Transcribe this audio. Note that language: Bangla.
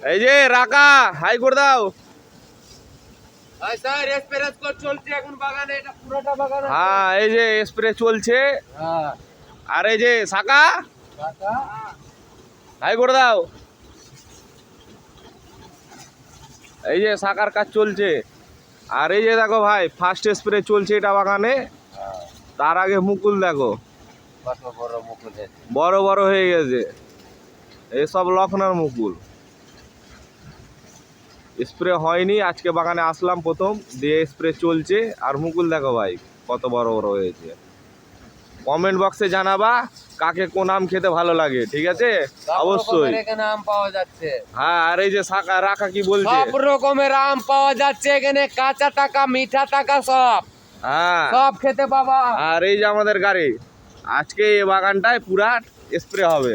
এই যে রাকা হাই করে দাও। স্যার স্প্রে চলছে এখন বাগানে, এটা পুরোটা বাগান। হ্যাঁ এই যে স্প্রে চলছে। হ্যাঁ আর এই যে সাকা কাকা হাই করে দাও। এই যে সাকার কাজ চলছে। আর এই যে দেখো ভাই ফার্স্ট স্প্রে চলছে এটা বাগানে। তার আগে মুকুল দেখো কত বড় মুকুল হয়েছে। বড় বড় হয়ে গেছে। এসব লখনার মুকুল। স্প্রে হয়নি, আজকে বাগানে আসলাম প্রথম, দিয়ে স্প্রে চলছে। আর মুকুল দেখো ভাই কত বড় বড় হয়েছে। কমেন্ট বক্সে জানাবা কাকে কোন আম খেতে ভালো লাগে, ঠিক আছে? অবশ্যই। এখানে আম পাওয়া যাচ্ছে। হ্যাঁ আর এই যে সাকা রাখা কি বলছে? সব রকমের আম পাওয়া যাচ্ছে এখানে, কাঁচা টাকা মিঠা টাকা সব হ্যাঁ সব খেতে পাবা। আর এই যে আমাদের গাড়ি, আজকে এই বাগানটায় পুরা স্প্রে হবে।